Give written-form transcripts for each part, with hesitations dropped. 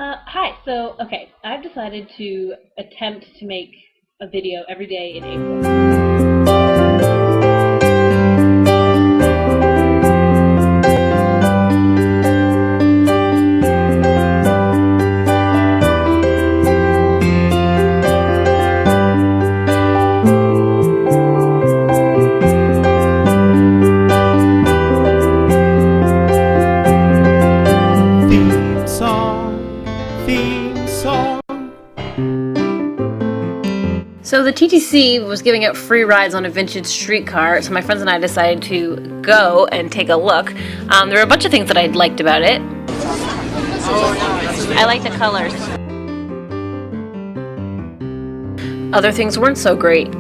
Hi, okay, I've decided to attempt to make a video every day in April. So the TTC was giving out free rides on a vintage streetcar, so my friends and I decided to go and take a look. There were a bunch of things that I liked about it. I like the colors. Other things weren't so great.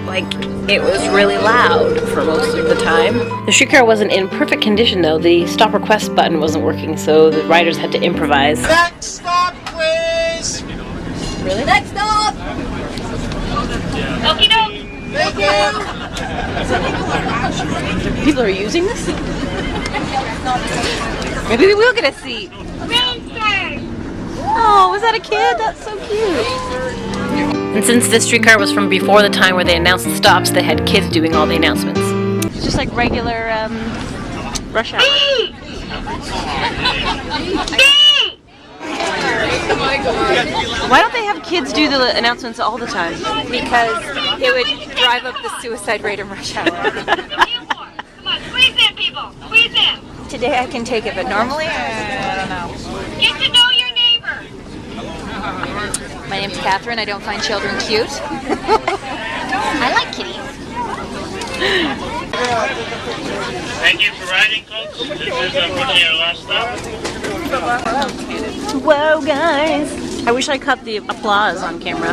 Like, it was really loud for most of the time. The streetcar wasn't in perfect condition though. The stop request button wasn't working, so the riders had to improvise. Next stop, please! Really? Next stop! Okie doke! Thank you! People are using this? Maybe we will get a seat. Oh, was that a kid? That's so cute. And since this streetcar was from before the time where they announced the stops, they had kids doing all the announcements. It's just like regular rush hour. Why don't they have kids do the announcements all the time? Because it would drive up the suicide rate in rush hour. Come on, squeeze in, people! Squeeze in! Today I can take it, but normally, I don't know. Get to know your neighbor! My name's Catherine. I don't find children cute. I like kitties. Thank you for riding, folks. This is unfortunately our last stop. Whoa, guys! I wish I caught the applause on camera.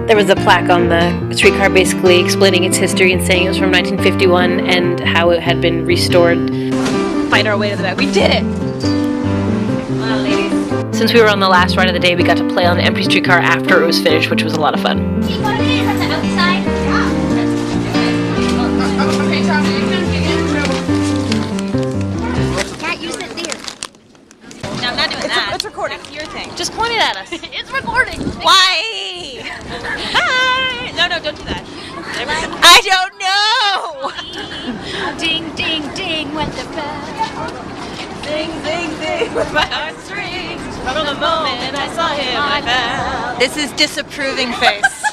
There was a plaque on the streetcar basically explaining its history and saying it was from 1951 and how it had been restored. Fight our way to the back. We did it! Wow, ladies. Since we were on the last ride of the day, we got to play on the empty streetcar after it was finished, which was a lot of fun. See what it is on the outside? Can't use it there. No, I'm not doing that. It's recording. Your thing. Just point it at us. It's recording. Why? Hi! No, don't do that. I don't know. Ding, ding, ding went the bell. Zing, zing, zing with my heartstrings. From the moment I saw him, I fell. This is disapproving face.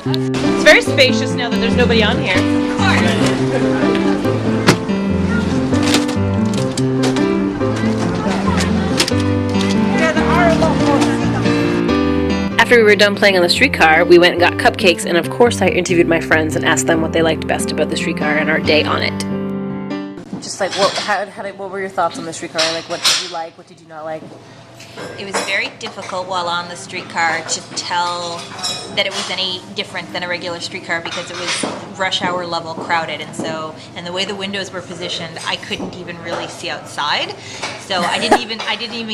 It's very spacious now that there's nobody on here. After we were done playing on the streetcar, we went and got cupcakes, and of course I interviewed my friends and asked them what they liked best about the streetcar and our day on it. Just like, what were your thoughts on the streetcar? Like, what did you like? What did you not like? It was very difficult while on the streetcar to tell that it was any different than a regular streetcar because it was rush hour level crowded, and the way the windows were positioned, I couldn't even really see outside. So I didn't even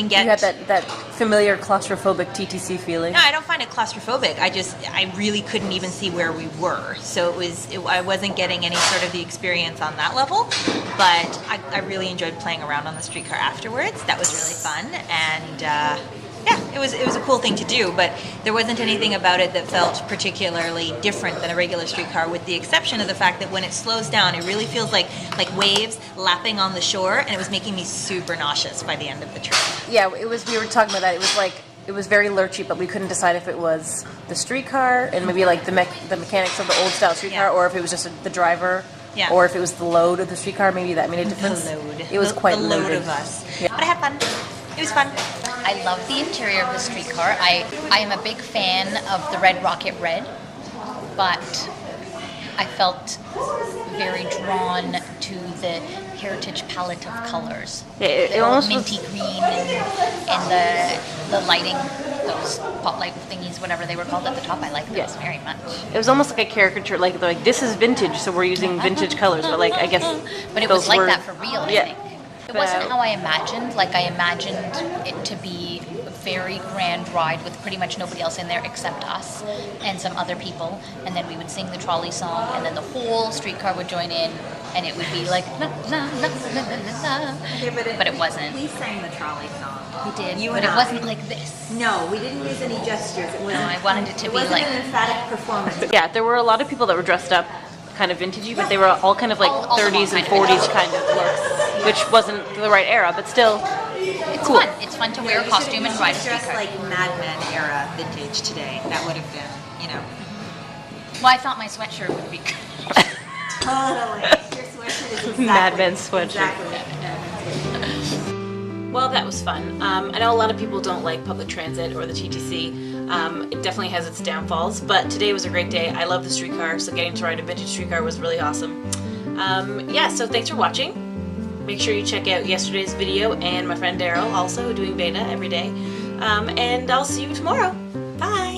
get. You had that familiar claustrophobic TTC feeling. No, I don't find it claustrophobic. I really couldn't even see where we were. So I wasn't getting any sort of the experience on that level. But I really enjoyed playing around on the streetcar afterwards. That was really fun, and yeah, it was a cool thing to do. But there wasn't anything about it that felt particularly different than a regular streetcar, with the exception of the fact that when it slows down, it really feels like waves lapping on the shore, and it was making me super nauseous by the end of the trip. Yeah, it was. We were talking about that. It was very lurchy, but we couldn't decide if it was the streetcar and maybe like the mechanics of the old style streetcar, or if it was just the driver. Yeah. Or if it was the load of the streetcar, maybe that made a difference. The load. It was quite the load loaded. of us. Yeah. But I had fun. It was fun. I love the interior of the streetcar. I am a big fan of the Red Rocket Red, but I felt very drawn to the heritage palette of colors. It the almost old minty green and the lighting, those pop light thingies, whatever they were called at the top. I like those very much. It was almost like a caricature, like this is vintage, so we're using vintage colors. But I guess. But it was like that for real. I think. It But wasn't how I imagined. Like I imagined it to be very grand ride with pretty much nobody else in there except us and some other people. And then we would sing the trolley song, and then the whole streetcar would join in, and it would be like la la la la la la. Okay, but it wasn't. We sang the trolley song. We did, You but and it I. wasn't like this. No, we didn't use any gestures. It wasn't, I wanted it to be wasn't like- an emphatic performance. Yeah, there were a lot of people that were dressed up kind of vintagey, but they were all kind of like All the 30s and wrong kind of 40s kind of looks, which wasn't the right era, but still It's cool. fun. It's fun to wear a costume and ride a Dress streetcar. like Mad Men era vintage today. That would have been, you know. Well, I thought my sweatshirt would be good. Totally. Your sweatshirt is exactly, Mad Men sweatshirt. Exactly. Mad Men sweatshirt. Well, that was fun. I know a lot of people don't like public transit or the TTC. It definitely has its downfalls, but today was a great day. I love the streetcar, so getting to ride a vintage streetcar was really awesome. Yeah, so thanks for watching. Make sure you check out yesterday's video and my friend Daryl also doing VEDA every day. And I'll see you tomorrow. Bye!